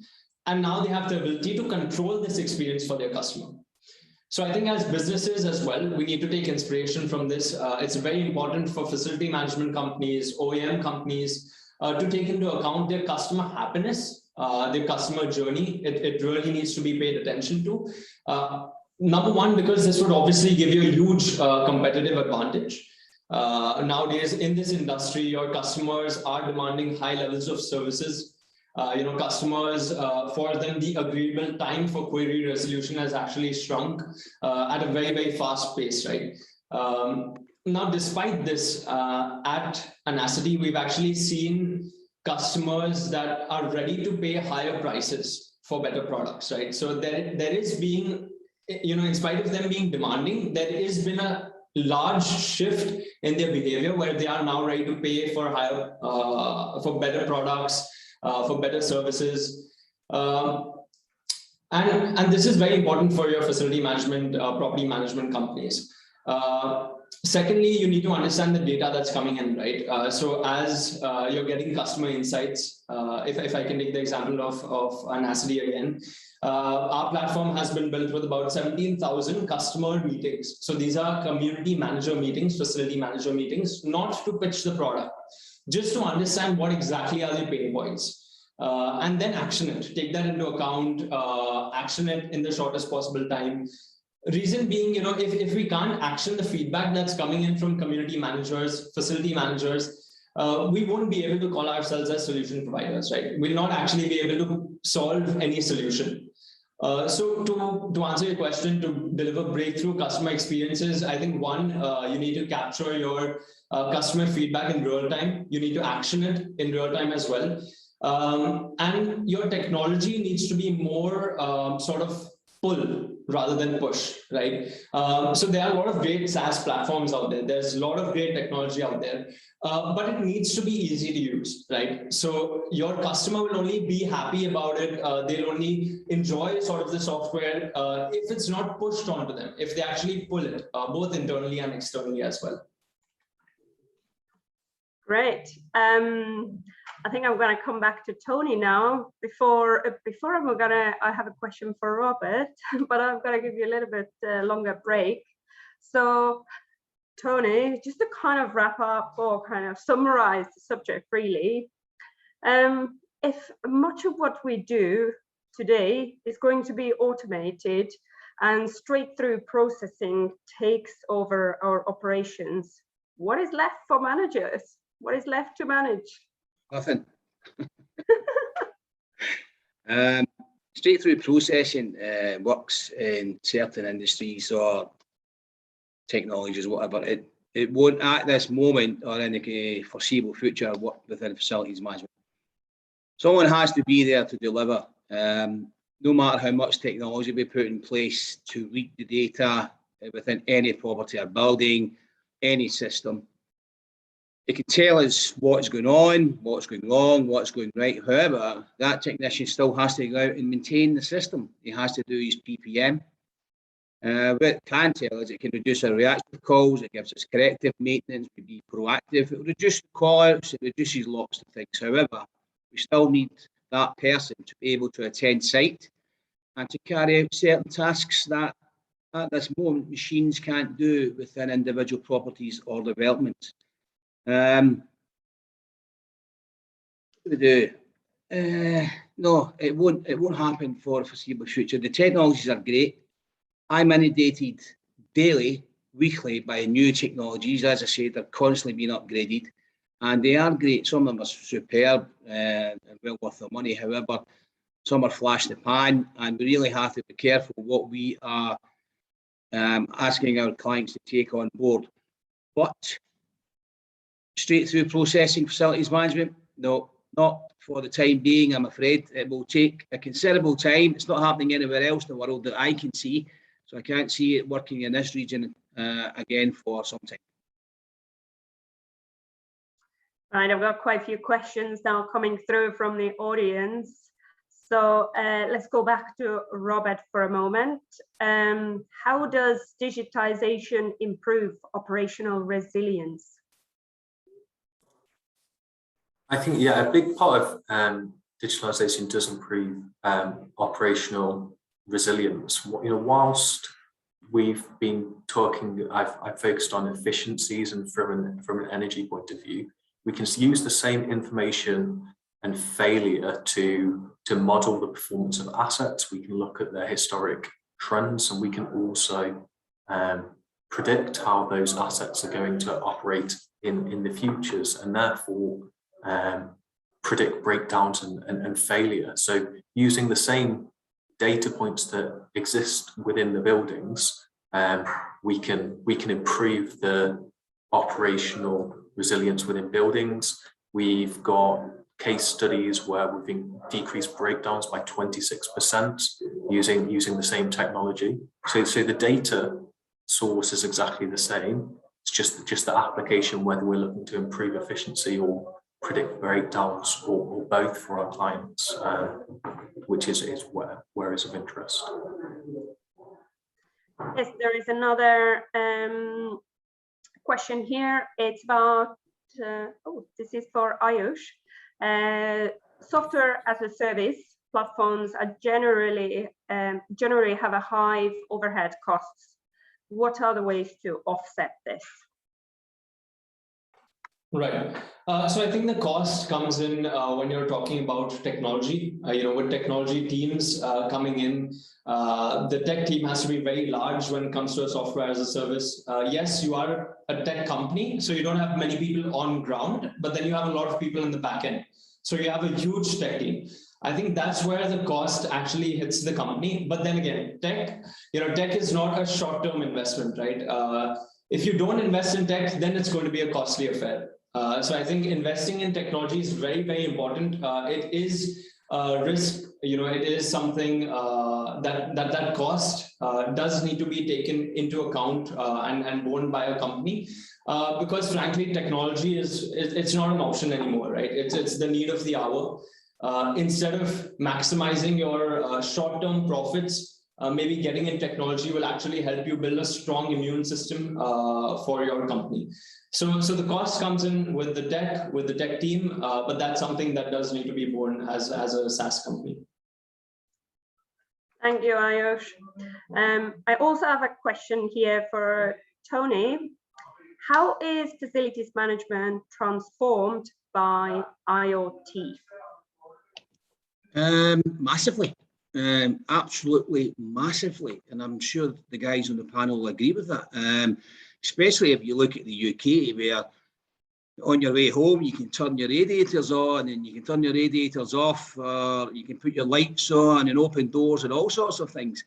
And now they have the ability to control this experience for their customer. So I think as businesses as well, we need to take inspiration from this. It's very important for facility management companies, OEM companies, to take into account their customer happiness, their customer journey. It really needs to be paid attention to. Number one, because this would obviously give you a huge competitive advantage. Nowadays in this industry, your customers are demanding high levels of services. Customers, for them, the agreeable time for query resolution has actually shrunk at a very, very fast pace, right? Now, despite this, at ANACITY, we've actually seen customers that are ready to pay higher prices for better products, right? So there is being, in spite of them being demanding, there has been a large shift in their behavior where they are now ready to pay for higher, for better products, for better services. And this is very important for your facility management, property management companies. Secondly, you need to understand the data that's coming in, right? So as you're getting customer insights, if I can take the example of ANACITY again, our platform has been built with about 17,000 customer meetings. So these are community manager meetings, facility manager meetings, not to pitch the product, just to understand what exactly are the pain points, and then action it, take that into account, action it in the shortest possible time. Reason being, if we can't action the feedback that's coming in from community managers, facility managers, we won't be able to call ourselves as solution providers, right? We'll not actually be able to solve any solution. So to answer your question, to deliver breakthrough customer experiences, I think one, you need to capture your customer feedback in real time. You need to action it in real time as well. And your technology needs to be more sort of pull rather than push, right? So there are a lot of great SaaS platforms out there. There's a lot of great technology out there, but it needs to be easy to use, right? So your customer will only be happy about it. They'll only enjoy sort of the software if it's not pushed onto them, if they actually pull it, both internally and externally as well. Great. I think I'm going to come back to Tony now. Before I have a question for Robert, but I'm going to give you a little bit longer break. So, Tony, just to kind of wrap up or kind of summarize the subject, really, if much of what we do today is going to be automated and straight through processing takes over our operations, what is left for managers? What is left to manage? Nothing. Straight through processing works in certain industries or technologies, whatever. It won't at this moment or in the foreseeable future work within facilities management. Someone has to be there to deliver. No matter how much technology we put in place to read the data within any property or building, any system, It can tell us what's going on, what's going wrong, what's going right. However, that technician still has to go out and maintain the system. He has to do his PPM. What it can tell us, it can reduce our reactive calls, it gives us corrective maintenance, we be proactive, it will reduce the call-outs, it reduces lots of things. However, we still need that person to be able to attend site and to carry out certain tasks that at this moment machines can't do within individual properties or developments. What do we do? No, it won't happen for the foreseeable future. The technologies are great. I'm inundated daily, weekly by new technologies. As I said, they're constantly being upgraded, and they are great. Some of them are superb and well worth their money. However, some are flash in the pan, and we really have to be careful what we are asking our clients to take on board. But straight through processing facilities management, no, not for the time being, I'm afraid. It will take a considerable time. It's not happening anywhere else in the world that I can see. So I can't see it working in this region again for some time. Right, I've got quite a few questions now coming through from the audience. So let's go back to Robert for a moment. How does digitization improve operational resilience? I think, yeah, a big part of digitalization does improve operational resilience. Whilst we've been talking, I've focused on efficiencies, and from an energy point of view, we can use the same information and failure to model the performance of assets. We can look at their historic trends, and we can also predict how those assets are going to operate in the futures, and therefore predict breakdowns and failure. So using the same data points that exist within the buildings, we can improve the operational resilience within buildings. We've got case studies where we've decreased breakdowns by 26% using the same technology. So the data source is exactly the same. It's just the application, whether we're looking to improve efficiency or predict breakdowns, or both for our clients, which is where is of interest. Yes, there is another question here. It's about, this is for Aayush. Software as a service platforms are generally have a high overhead costs. What are the ways to offset this? Right. So I think the cost comes in when you're talking about technology. With technology teams coming in, the tech team has to be very large when it comes to a software as a service. Yes, you are a tech company, so you don't have many people on ground, but then you have a lot of people in the back end. So you have a huge tech team. I think that's where the cost actually hits the company. But then again, tech is not a short-term investment, right? If you don't invest in tech, then it's going to be a costly affair. So I think investing in technology is very, very important. It is a risk, it is something that cost does need to be taken into account and borne by a company. Because frankly, technology it's not an option anymore, right? It's the need of the hour. Instead of maximizing your short-term profits, maybe getting in technology will actually help you build a strong immune system for your company. So the cost comes in with the tech team, but that's something that does need to be borne as a SaaS company. Thank you, Aayush. I also have a question here for Tony. How is facilities management transformed by IoT? Massively. Absolutely massively, and I'm sure the guys on the panel will agree with that. Especially if you look at the UK, where on your way home you can turn your radiators on and you can turn your radiators off, or you can put your lights on and open doors and all sorts of things.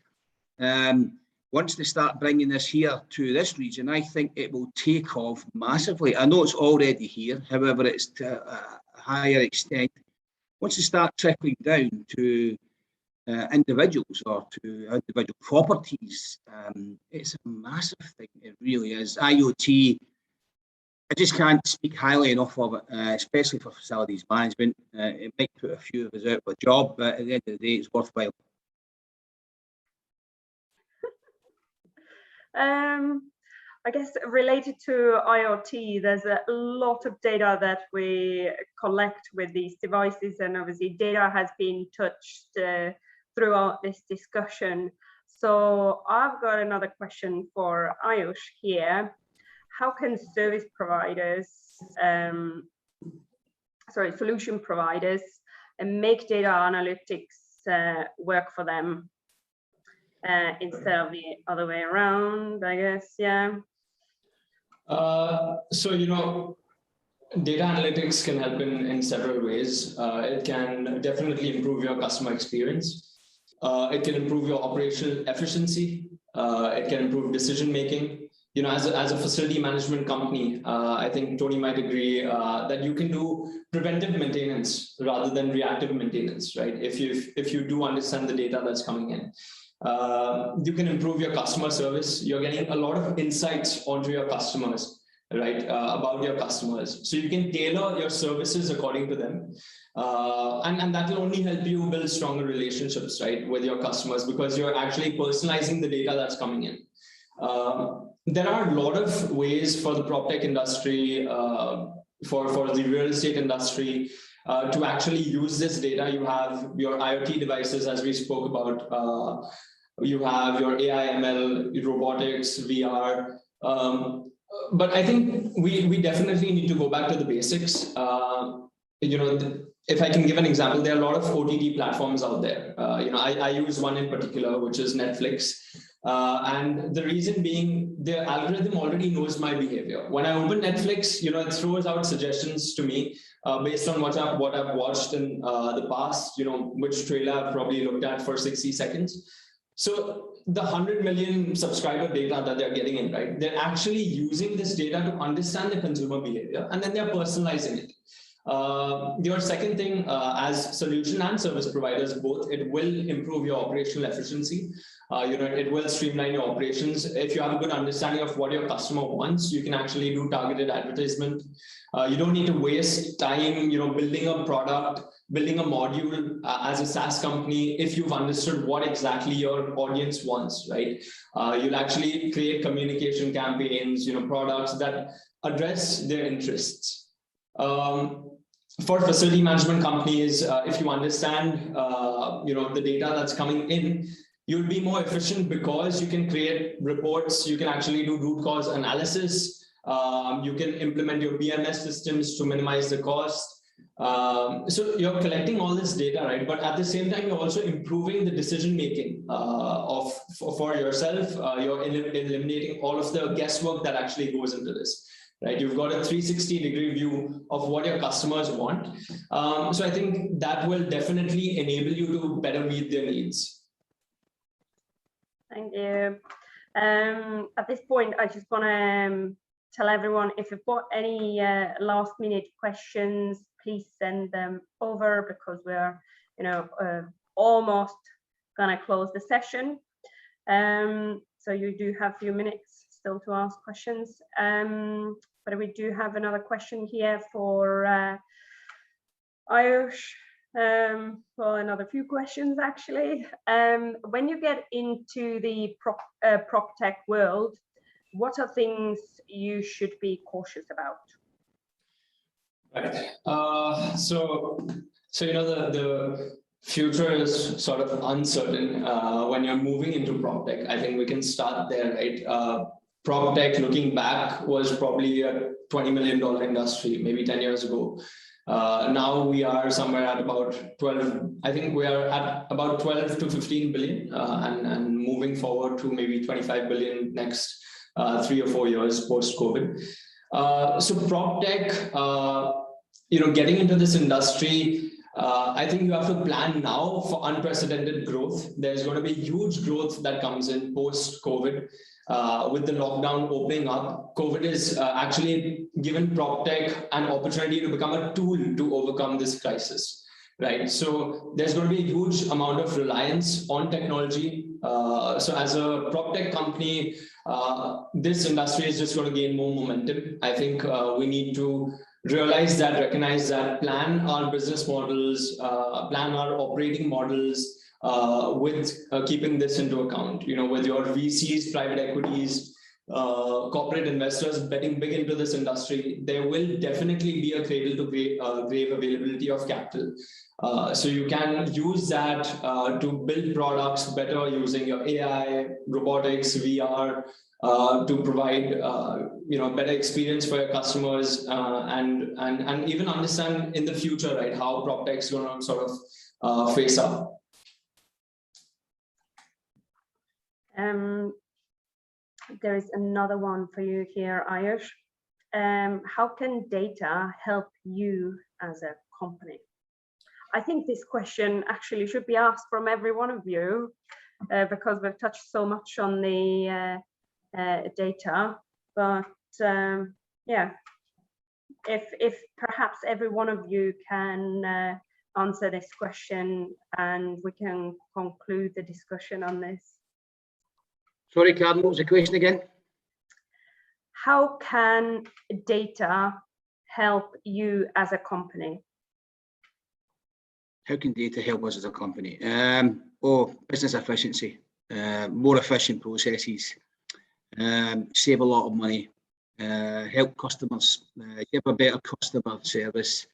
Once they start bringing this here to this region, I think it will take off massively. I know it's already here, however, it's to a higher extent. Once they start trickling down to individuals or to individual properties, it's a massive thing. It really is. IoT I just can't speak highly enough of it, especially for facilities management. It might put a few of us out of a job, but at the end of the day, it's worthwhile. I guess related to IoT, there's a lot of data that we collect with these devices, and obviously data has been touched throughout this discussion. So I've got another question for Aayush here. How can service providers, solution providers, make data analytics work for them instead of the other way around, I guess, yeah. So, data analytics can help in several ways. It can definitely improve your customer experience. It can improve your operational efficiency. It can improve decision-making. As a facility management company, I think Tony might agree that you can do preventive maintenance rather than reactive maintenance, right? If you do understand the data that's coming in. You can improve your customer service. You're getting a lot of insights onto your customers, right? About your customers. So you can tailor your services according to them. And that will only help you build stronger relationships, right, with your customers, because you're actually personalizing the data that's coming in. There are a lot of ways for the PropTech industry, for the real estate industry, to actually use this data. You have your IoT devices, as we spoke about. You have your AI, ML, robotics, VR. But I think we definitely need to go back to the basics. If I can give an example, there are a lot of OTT platforms out there. I use one in particular, which is Netflix. And the reason being, the algorithm already knows my behavior. When I open Netflix, it throws out suggestions to me based on what I've watched in the past, which trailer I've probably looked at for 60 seconds. So the 100 million subscriber data that they're getting in, right? They're actually using this data to understand the consumer behavior, and then they're personalizing it. Your second thing, as solution and service providers both, it will improve your operational efficiency. It will streamline your operations. If you have a good understanding of what your customer wants, you can actually do targeted advertisement. You don't need to waste time, building a product, building a module as a SaaS company. If you've understood what exactly your audience wants, right? You'll actually create communication campaigns, products that address their interests. For facility management companies, if you understand, the data that's coming in, you'll be more efficient because you can create reports. You can actually do root cause analysis. You can implement your BMS systems to minimize the cost. So you're collecting all this data, right? But at the same time, you're also improving the decision making for yourself. You're eliminating all of the guesswork that actually goes into this. Right, you've got a 360-degree view of what your customers want. So I think that will definitely enable you to better meet their needs. Thank you. At this point, I just want to tell everyone, if you've got any last-minute questions, please send them over, because we're, almost gonna close the session. So you do have a few minutes still to ask questions. But we do have another question here for Aayush. Well, another few questions actually. When you get into the PropTech world, what are things you should be cautious about? Right. So the future is sort of uncertain when you're moving into PropTech. I think we can start there, right? PropTech, looking back, was probably a $20 million industry maybe 10 years ago. Now we are somewhere at about 12. I think we are at about 12 to 15 billion, and moving forward to maybe 25 billion next 3 or 4 years post-COVID. So PropTech, getting into this industry, I think you have to plan now for unprecedented growth. There's going to be huge growth that comes in post-COVID. With the lockdown opening up, COVID is actually given PropTech an opportunity to become a tool to overcome this crisis. right? So there's going to be a huge amount of reliance on technology. So as a prop tech company, this industry is just going to gain more momentum. I think we need to realize that, recognize that, plan our business models, plan our operating models with keeping this into account. You know, with your VCs, private equities, corporate investors betting big into this industry, there will definitely be a cradle to grave availability of capital. So you can use that to build products better using your AI, robotics, VR, to provide better experience for your customers, and even understand in the future, right, how PropTech is going to sort of face up. There is another one for you here, Aayush. How can data help you as a company? I think this question actually should be asked from every one of you, because we've touched so much on the data. But yeah, if perhaps every one of you can answer this question, and we can conclude the discussion on this. Sorry, Kaarin, what was the question again? How can data help you as a company? How can data help us as a company? Business efficiency, more efficient processes, save a lot of money, help customers, give a better customer service,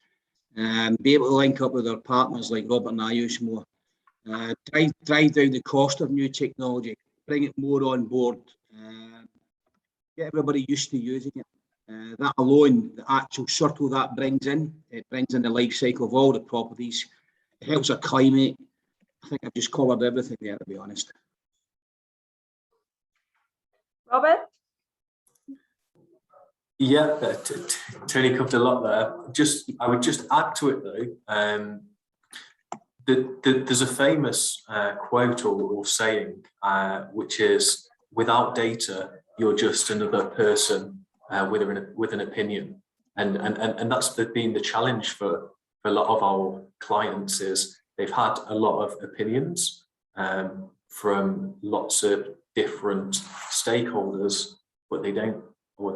be able to link up with our partners like Robert and Aayush more, drive down the cost of new technology, bring it more on board, get everybody used to using it. That alone, the actual circle that brings in, it brings in the life cycle of all the properties. It helps our climate. I think I've just covered everything there, to be honest. Robert? Yeah, Tony covered a lot there. I would just add to it though. There's a famous quote or saying, which is, "Without data, you're just another person with an opinion," and that's been the challenge for a lot of our clients. Is they've had a lot of opinions from lots of different stakeholders, but they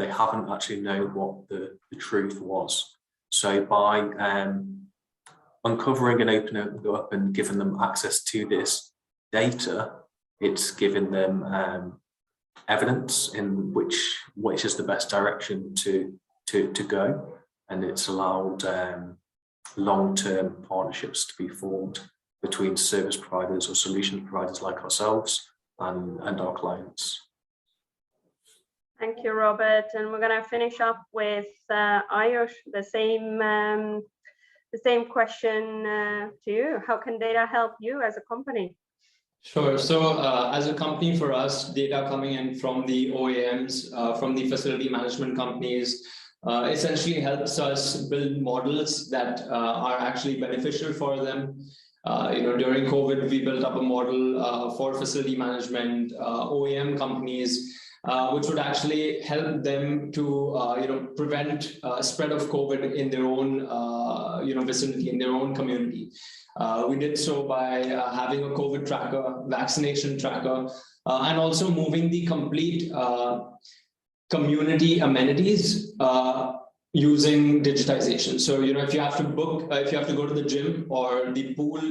haven't actually known what the truth was. So by uncovering and opening it up and giving them access to this data, it's given them evidence in which is the best direction to go, and it's allowed long-term partnerships to be formed between service providers or solution providers like ourselves and our clients. Thank you, Robert. And we're going to finish up with Aayush, the same question to you. How can data help you as a company? Sure. So as a company, for us, data coming in from the OEMs, from the facility management companies, essentially helps us build models that are actually beneficial for them. During COVID, we built up a model for facility management OEM companies, which would actually help them to prevent spread of COVID in their own vicinity, in their own community. We did so by having a COVID tracker, vaccination tracker, and also moving the complete community amenities using digitization. So, if you have to book, if you have to go to the gym or the pool,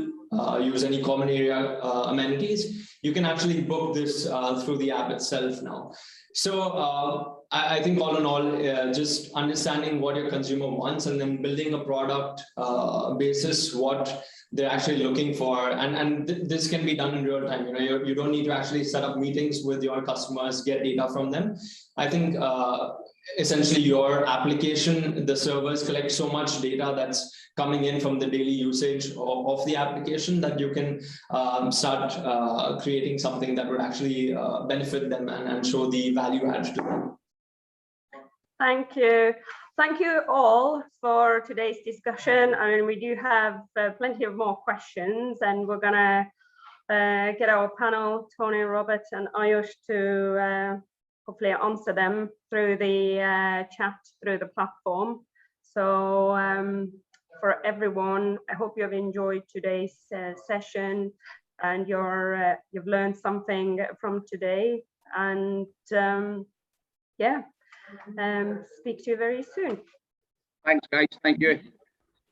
use any common area amenities, you can actually book this through the app itself now. So I think all in all, just understanding what your consumer wants and then building a product basis what they're actually looking for, and this can be done in real time. You don't need to actually set up meetings with your customers, get data from them. I think essentially your application, the servers collect so much data that's coming in from the daily usage of the application that you can start creating something that would actually benefit them and show the value add to them. Thank you. Thank you all for today's discussion. I mean, we do have plenty of more questions, and we're gonna get our panel, Tony, Robert, and Aayush, to hopefully answer them through the chat, through the platform. So for everyone. I hope you have enjoyed today's session and you've learned something from today. And yeah, speak to you very soon. Thanks, guys. Thank you.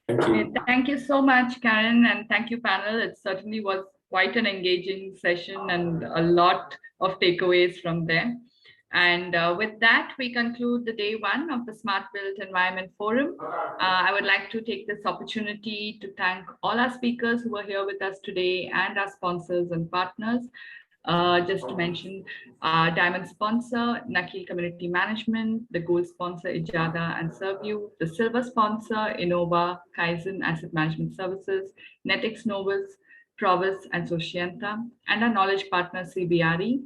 Thank you. Thank you so much, Kaarin, and thank you, panel. It certainly was quite an engaging session and a lot of takeaways from there. And with that, we conclude the day one of the Smart Built Environment Forum. I would like to take this opportunity to thank all our speakers who are here with us today and our sponsors and partners. Just to mention, diamond sponsor, Nakil Community Management, the gold sponsor, Ijada and Serview, the silver sponsor, Innova, Kaizen Asset Management Services, Netix Novus, Provis and Socienta, and our knowledge partner, CBRE,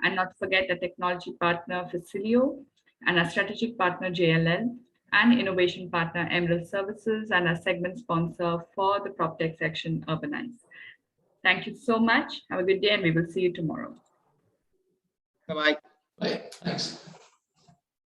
and not to forget the technology partner, Facilio, and our strategic partner, JLL, and innovation partner, Emerald Services, and our segment sponsor for the PropTech section, Urbanize. Thank you so much. Have a good day, and we will see you tomorrow. Bye-bye. Bye. Thanks.